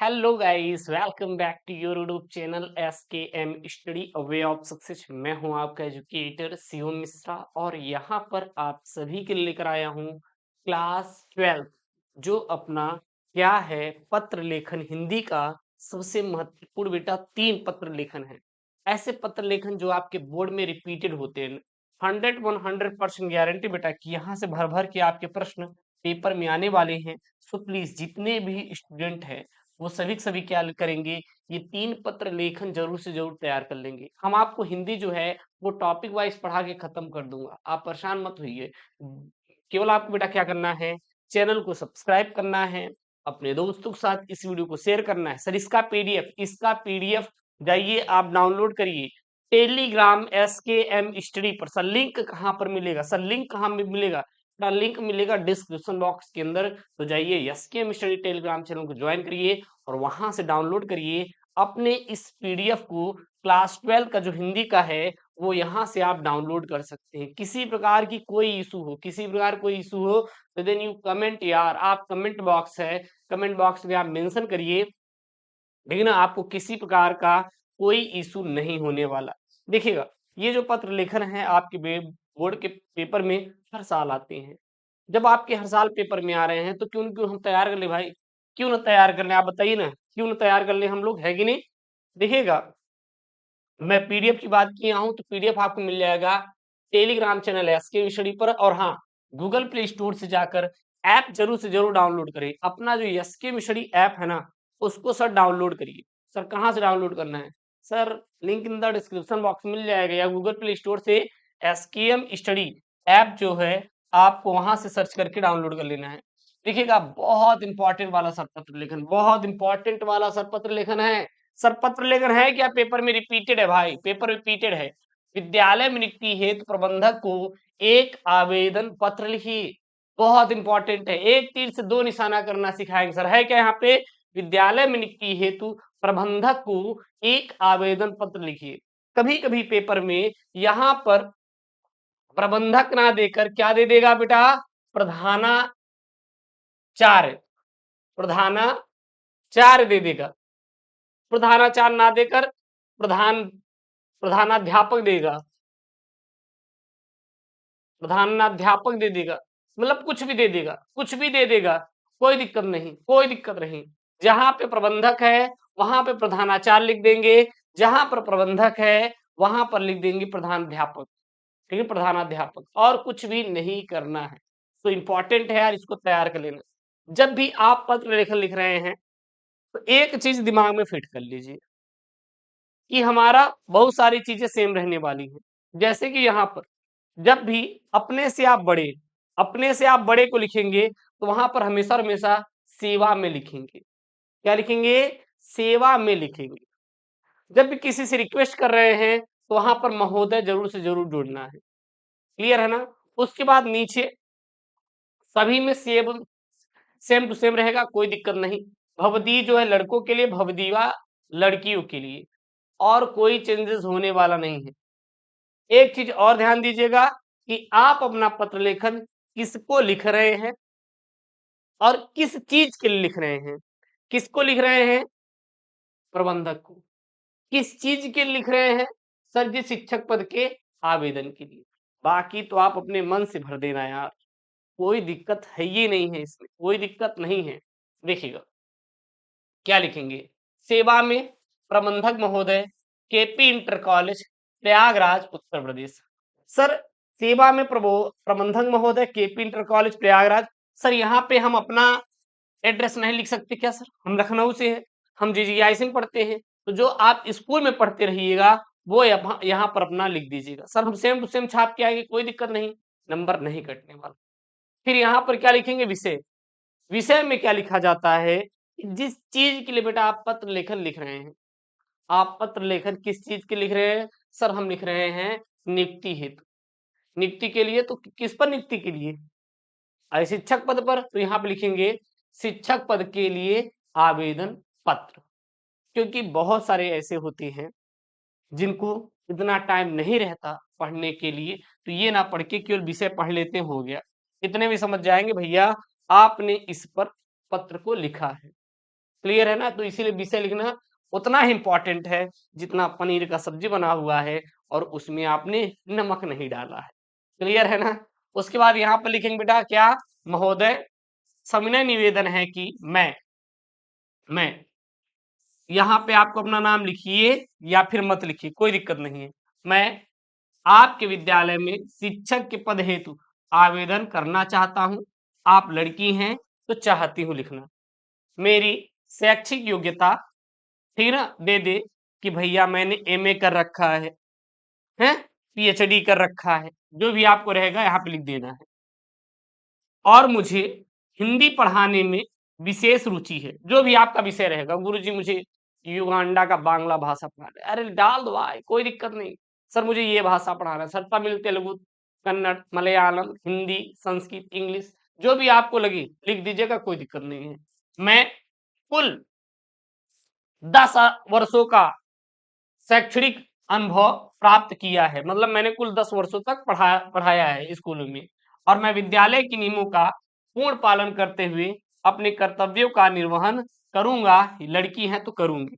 Hello guys, welcome back to your YouTube channel SKM study a way of success. मैं हूं आपका educator Shivam Mishra और यहां पर आप सभी के लिए लेकर आया हूं क्लास 12 जो अपना क्या है पत्र लेखन हिंदी का सबसे महत्वपूर्ण बेटा 3 पत्र लेखन है। ऐसे पत्र लेखन जो आपके बोर्ड में रिपीटेड होते हैं। 100% गारंटी बेटा कि यहाँ से भर भर के आपके प्रश्न पेपर में आने वाले हैं। सो प्लीज जितने भी स्टूडेंट हैं वो सभी के सभी क्या करेंगे, ये 3 पत्र लेखन जरूर से जरूर तैयार कर लेंगे। हम आपको हिंदी जो है वो टॉपिक वाइज पढ़ा के खत्म कर दूंगा, आप परेशान मत होइए। केवल आपको बेटा क्या करना है, चैनल को सब्सक्राइब करना है, अपने दोस्तों के साथ इस वीडियो को शेयर करना है। सर इसका पीडीएफ जाइए आप डाउनलोड करिए टेलीग्राम एसकेएम स्टडी पर। सर लिंक कहाँ पर मिलेगा, सर लिंक कहाँ मिलेगा, लिंक मिलेगा डिस्क्रिप्शन बॉक्स के अंदर। तो जाइए एसकेएम स्टडी टेलीग्राम चैनल को ज्वाइन करिए और वहां से डाउनलोड करिए अपने इस पीडीएफ को। क्लास 12 का जो हिंदी का है वो यहाँ से आप डाउनलोड कर सकते हैं। किसी प्रकार की कोई इशू हो, किसी प्रकार कोई इशू हो तो देन यू कमेंट यार, आप कमेंट बॉक्स है, कमेंट बॉक्स में आप मेंशन करिए, लेकिन आपको किसी प्रकार का कोई इशू नहीं होने वाला। देखिएगा ये जो पत्र लेखन है आपके बोर्ड के पेपर में हर साल आते हैं। जब आपके हर साल पेपर में आ रहे हैं तो क्यों क्यों हम तैयार कर ले भाई, क्यों ना तैयार कर ले, आप बताइए ना, क्यों ना तैयार कर ले हम लोग, है कि नहीं। देखिएगा मैं पीडीएफ की बात किया हूं तो पीडीएफ आपको मिल जाएगा टेलीग्राम चैनल एसके स्टडी पर। और हाँ, गूगल प्ले स्टोर से जाकर ऐप जरूर से जरूर डाउनलोड करें। अपना जो एसके स्टडी ऐप है ना उसको सर डाउनलोड करिए। सर कहाँ से डाउनलोड करना है, sir link in the description box मिल जाएगा या गूगल प्ले स्टोर से एसकेएम स्टडी ऐप जो है आपको वहां से सर्च करके डाउनलोड कर लेना है। देखिएगा बहुत इंपॉर्टेंट वाला सरपत्र लेखन, बहुत इंपॉर्टेंट वाला सरपत्र लेखन है। सरपत्र लेखन है क्या, पेपर में रिपीटेड है भाई, पेपर रिपीटेड है। विद्यालय में नियुक्ति हेतु प्रबंधक को एक आवेदन पत्र लिखिए। बहुत इंपॉर्टेंट है, एक तीर से दो निशाना करना सिखाएंगे सर, है क्या यहाँ पे, विद्यालय में नियुक्ति हेतु प्रबंधक को एक आवेदन पत्र लिखिए। कभी कभी पेपर में यहाँ पर प्रबंधक ना देकर क्या दे देगा बेटा, प्रधानाचार्य, प्रधानाचार्य दे देगा। प्रधानाचार्य ना देकर प्रधानाध्यापक देगा, प्रधानाध्यापक दे देगा, मतलब कुछ भी दे देगा, कुछ भी दे देगा, कोई दिक्कत नहीं, कोई दिक्कत नहीं। जहां पे प्रबंधक है वहां पे प्रधानाचार्य लिख देंगे, जहां पर प्रबंधक है वहां पर लिख देंगे प्रधानाध्यापक, ठीक है, प्रधानाध्यापक, और कुछ भी नहीं करना है। तो इंपॉर्टेंट है यार, इसको तैयार कर लेना। जब भी आप पत्र लेखन लिख रहे हैं तो एक चीज दिमाग में फिट कर लीजिए कि हमारा बहुत सारी चीजें सेम रहने वाली हैं। जैसे कि यहाँ पर जब भी अपने से आप बड़े, अपने से आप बड़े को लिखेंगे तो वहां पर हमेशा हमेशा सेवा में लिखेंगे। क्या लिखेंगे, सेवा में लिखेंगे। जब भी किसी से रिक्वेस्ट कर रहे हैं तो वहां पर महोदय जरूर से जरूर जोड़ना है। क्लियर है ना। उसके बाद नीचे सभी में सेम टू सेम रहेगा, कोई दिक्कत नहीं। भवदी जो है लड़कों के लिए, भवदीवा लड़कियों के लिए, और कोई चेंजेस होने वाला नहीं है। एक चीज और ध्यान दीजिएगा कि आप अपना पत्र लेखन किसको लिख रहे हैं और किस चीज के लिए लिख रहे हैं। किसको लिख रहे हैं, प्रबंधक को। किस चीज के लिए लिख रहे हैं, सर जी शिक्षक पद के आवेदन के लिए। बाकी तो आप अपने मन से भर देना यार, कोई दिक्कत है ये नहीं है, इसमें कोई दिक्कत नहीं है। देखिएगा क्या लिखेंगे, सेवा में प्रबंधक महोदय KP inter college Prayagraj Uttar Pradesh. Sir सेवा में प्रबंधक महोदय KP inter college Prayagraj, sir यहाँ पे हम अपना एड्रेस नहीं लिख सकते क्या, सर हम लखनऊ से हैं, हम जीजीआईसी में पढ़ते हैं, तो जो आप स्कूल में पढ़ते रहिएगा वो यहाँ पर अपना लिख दीजिएगा। सर हम सेम टू सेम छाप के आएंगे, कोई दिक्कत नहीं, नंबर नहीं कटने वाला। फिर यहाँ पर क्या लिखेंगे, विषय। विषय में क्या लिखा जाता है, जिस चीज के लिए बेटा आप पत्र लेखन लिख रहे हैं। आप पत्र लेखन किस चीज के लिख रहे हैं, सर हम लिख रहे हैं नियुक्ति हेतु। नियुक्ति के लिए तो किस पर नियुक्ति के लिए, अरे शिक्षक पद पर, तो यहाँ पे लिखेंगे शिक्षक पद के लिए आवेदन पत्र। क्योंकि बहुत सारे ऐसे होते हैं जिनको इतना टाइम नहीं रहता पढ़ने के लिए, तो ये ना पढ़ के केवल विषय पढ़ लेते हो गया, इतने भी समझ जाएंगे भैया आपने इस पर पत्र को लिखा है। क्लियर है ना? तो इसीलिए विषय लिखना उतना ही इंपॉर्टेंट है जितना पनीर का सब्जी बना हुआ है और उसमें आपने नमक नहीं डाला है। क्लियर है ना? उसके बाद यहाँ पर लिखेंगे बेटा क्या? महोदय, सविनय निवेदन है कि मैं यहाँ पे आपको अपना नाम लिखिए या फिर मत लिखिए, कोई दिक्कत नहीं है। मैं आपके विद्यालय में शिक्षक के पद हेतु आवेदन करना चाहता हूँ। आप लड़की हैं तो चाहती हूँ लिखना। मेरी शैक्षिक योग्यता ठीक ना दे दे कि भैया मैंने एमए कर रखा है पीएचडी कर रखा है, जो भी आपको रहेगा यहाँ पे लिख देना है। और मुझे हिंदी पढ़ाने में विशेष रुचि है, जो भी आपका विषय रहेगा। गुरुजी मुझे युगांडा का बांग्ला भाषा पढ़ाना है, अरे डाल दो भाई, कोई दिक्कत नहीं। सर मुझे ये भाषा पढ़ाना है, सर तमिल, तेलुगु, कन्नड़, मलयालम, हिंदी, संस्कृत, इंग्लिश, जो भी आपको लगे लिख दीजिएगा, कोई दिक्कत नहीं है। मैं कुल 10 वर्षों का शैक्षणिक अनुभव प्राप्त किया है, मतलब मैंने कुल 10 वर्षों तक पढ़ाया है स्कूलों में, और मैं विद्यालय के नियमों का पूर्ण पालन करते हुए अपने कर्तव्यों का निर्वहन करूंगा। लड़की है तो करूंगी।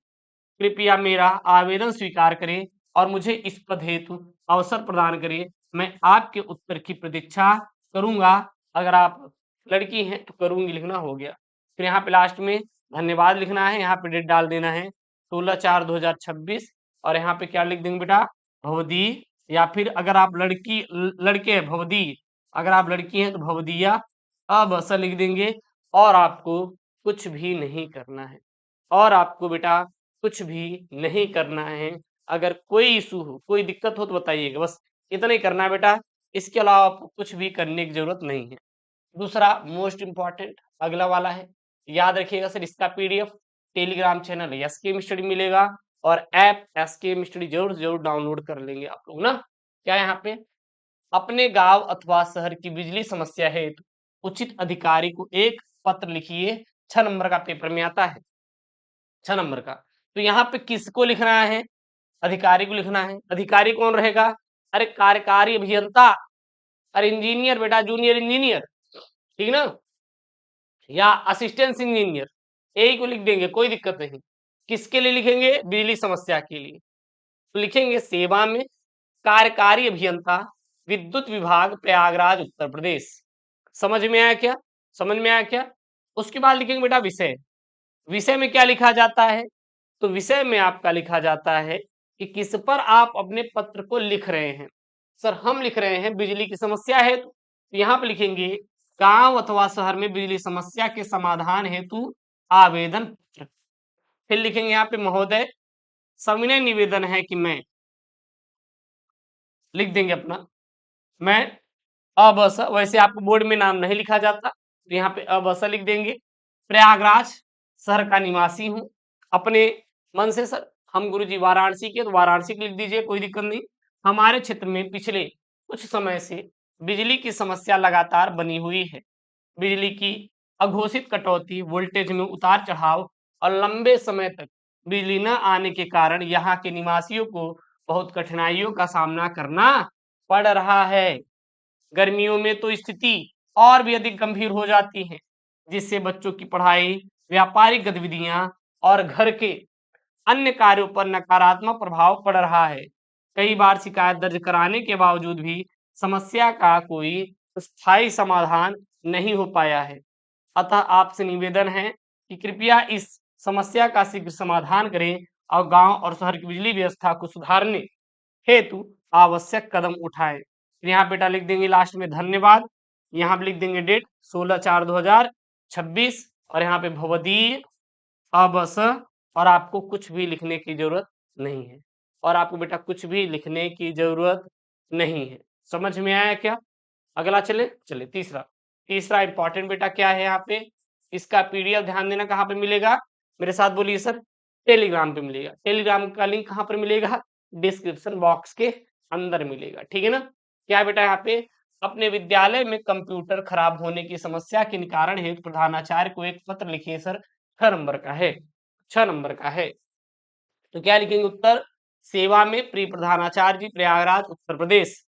कृपया मेरा आवेदन स्वीकार करें और मुझे इस पद हेतु अवसर प्रदान करें। मैं आपके उत्तर की प्रतीक्षा करूंगा। अगर आप लड़की हैं तो करूंगी लिखना हो गया। फिर यहाँ पे लास्ट में धन्यवाद लिखना है, यहाँ पे डेट डाल देना है 16/4/2026, और यहाँ पे क्या लिख देंगे बेटा? भवदी, या फिर अगर आप लड़के हैं भवदी, अगर आप लड़की हैं तो भवदिया अब लिख देंगे। और आपको कुछ भी नहीं करना है, और आपको बेटा कुछ भी नहीं करना है। अगर कोई इशू हो, कोई दिक्कत हो तो बताइएगा, बस इतना ही करना है बेटा। इसके अलावा आपको कुछ भी करने की जरूरत नहीं है। दूसरा मोस्ट इंपॉर्टेंट अगला वाला है, याद रखिएगा सर, इसका PDF Telegram channel SKM study मिलेगा, और ऐप एसकेएम स्टडी जरूर जरूर डाउनलोड कर लेंगे आप लोग ना। क्या यहाँ पे? अपने गांव अथवा शहर की बिजली समस्या हेतु उचित अधिकारी को एक पत्र लिखिए। 6 नंबर का पेपर में आता है, 6 नंबर का। तो यहाँ पे किसको लिखना है? अधिकारी को लिखना है। अधिकारी कौन रहेगा? अरे कार्यकारी अभियंता, अरे इंजीनियर बेटा, जूनियर इंजीनियर, ठीक ना, या असिस्टेंट इंजीनियर, यही को लिख देंगे, कोई दिक्कत नहीं। किसके लिए लिखेंगे? बिजली समस्या के लिए। तो लिखेंगे सेवा में कार्यकारी अभियंता, विद्युत विभाग, प्रयागराज, उत्तर प्रदेश। समझ में आया क्या? समझ में आया क्या? उसके बाद लिखेंगे बेटा विषय। विषय में क्या लिखा जाता है? तो विषय में आपका लिखा जाता है कि किस पर आप अपने पत्र को लिख रहे हैं। सर हम लिख रहे हैं बिजली की समस्या हेतु, तो यहाँ पे लिखेंगे गांव अथवा शहर में बिजली समस्या के समाधान हेतु आवेदन पत्र। फिर लिखेंगे यहाँ पे महोदय, सविनय निवेदन है कि मैं, लिख देंगे अपना, मैं अबस, वैसे आपको बोर्ड में नाम नहीं लिखा जाता तो यहाँ पे अबस लिख देंगे, प्रयागराज शहर का निवासी हूँ। अपने मन से सर हम गुरुजी वाराणसी के, तो वाराणसी लिख दीजिए, कोई दिक्कत नहीं। हमारे क्षेत्र में पिछले कुछ समय से बिजली की समस्या लगातार बनी हुई है। बिजली की अघोषित कटौती, वोल्टेज में उतार चढ़ाव और लंबे समय तक बिजली न आने के कारण यहाँ के निवासियों को बहुत कठिनाइयों का सामना करना पड़ रहा है। गर्मियों में तो स्थिति और भी अधिक गंभीर हो जाती है, जिससे बच्चों की पढ़ाई, व्यापारिक गतिविधियां और घर के अन्य कार्यों पर नकारात्मक प्रभाव पड़ रहा है। कई बार शिकायत दर्ज कराने के बावजूद भी समस्या का कोई स्थायी समाधान नहीं हो पाया है। अतः आपसे निवेदन है कि कृपया इस समस्या का शीघ्र समाधान करें और गांव और शहर की बिजली व्यवस्था को सुधारने हेतु आवश्यक कदम उठाएं। यहाँ बेटा लिख देंगे लास्ट में धन्यवाद, यहाँ पे लिख देंगे डेट 16/4/2026, और यहाँ पे भवदीय अबस, और आपको कुछ भी लिखने की जरूरत नहीं है, और आपको बेटा कुछ भी लिखने की जरूरत नहीं है। समझ में आया क्या? अगला चले तीसरा। तीसरा इंपॉर्टेंट बेटा क्या है यहाँ पे? इसका पीडीएफ ध्यान देना, कहाँ पे मिलेगा? मेरे साथ बोलिए सर। टेलीग्राम पे मिलेगा। टेलीग्राम का लिंक कहाँ पर मिलेगा? डिस्क्रिप्शन बॉक्स के अंदर मिलेगा, ठीक है ना। क्या बेटा यहाँ पे? अपने विद्यालय में कंप्यूटर खराब होने की समस्या के निवारण हेतु प्रधानाचार्य को एक पत्र लिखिए सर। 6 नंबर का है, 6 नंबर का है। तो क्या लिखेंगे उत्तर? सेवा में प्रिय प्रधानाचार्य जी, प्रयागराज, उत्तर प्रदेश।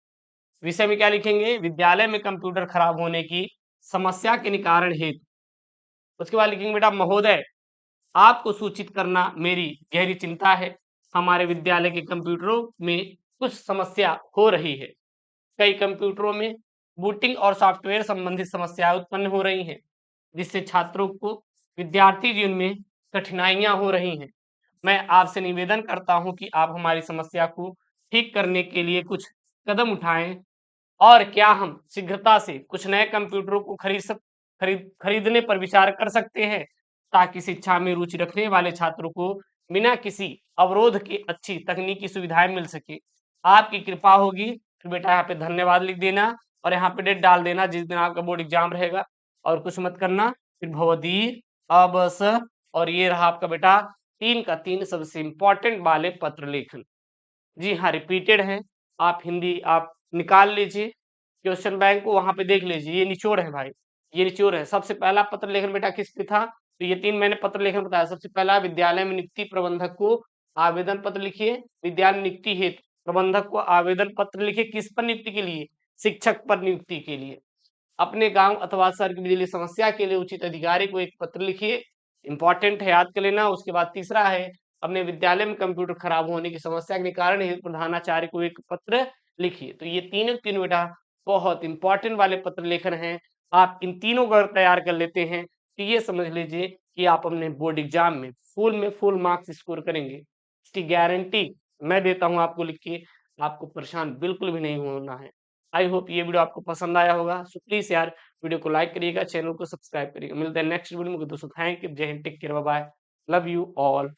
विषय में क्या लिखेंगे? विद्यालय में कंप्यूटर खराब होने की समस्या के निवारण हेतु। उसके बाद लिखेंगे बेटा महोदय, आपको सूचित करना मेरी गहरी चिंता है। हमारे विद्यालय के कंप्यूटरों में कुछ समस्या हो रही है। कई कंप्यूटरों में बूटिंग और सॉफ्टवेयर संबंधित समस्याएं उत्पन्न हो रही हैं, जिससे छात्रों को विद्यार्थी जीवन में कठिनाइयां हो रही हैं। मैं आपसे निवेदन करता हूं कि आप हमारी समस्या को ठीक करने के लिए कुछ कदम उठाएं और क्या हम शीघ्रता से कुछ नए कंप्यूटरों को खरीदने पर विचार कर सकते हैं, ताकि शिक्षा में रुचि रखने वाले छात्रों को बिना किसी अवरोध के अच्छी तकनीकी सुविधाएं मिल सके। आपकी कृपा होगी। फिर बेटा यहाँ पे धन्यवाद लिख देना और यहाँ पे डेट डाल देना जिस दिन आपका बोर्ड एग्जाम रहेगा, और कुछ मत करना। फिर भवदीय अबस, और ये रहा आपका बेटा 3 का 3 सबसे इंपॉर्टेंट वाले पत्र लेखन। जी हाँ, रिपीटेड है। आप हिंदी आप निकाल लीजिए, क्वेश्चन बैंक को वहां पे देख लीजिए। ये निचोड़ है भाई, ये निचोड़ है। सबसे पहला पत्र लेखन बेटा किस पे था? तो ये 3 मैंने पत्र लेखन बताया। सबसे पहला, विद्यालय में नियुक्ति प्रबंधक को आवेदन पत्र लिखिए। विद्यालय नियुक्ति हेतु प्रबंधक को आवेदन पत्र लिखिए। किस पर नियुक्ति के लिए? शिक्षक पर नियुक्ति के लिए। अपने गांव अथवा शहर की बिजली समस्या के लिए उचित अधिकारी को एक पत्र लिखिए। इंपॉर्टेंट है, याद कर लेना। उसके बाद तीसरा है, अपने विद्यालय में कंप्यूटर खराब होने की समस्या के कारण हेतु प्रधानाचार्य को एक पत्र लिखिए। तो ये तीनों तीन बेटा बहुत इंपॉर्टेंट वाले पत्र लेखन हैं। आप इन तीनों को अगर तैयार कर लेते हैं तो ये समझ लीजिए कि आप अपने बोर्ड एग्जाम में फुल मार्क्स स्कोर करेंगे। इसकी गारंटी मैं देता हूं आपको लिख के। आपको परेशान बिल्कुल भी नहीं होना है। आई होप ये वीडियो आपको पसंद आया होगा। सो प्लीज यार, वीडियो को लाइक करिएगा, चैनल को सब्सक्राइब करिएगा। मिलते हैं नेक्स्ट वीडियो में दोस्तों। थैंक यू, जय हिंद, take care, bye bye, love you all.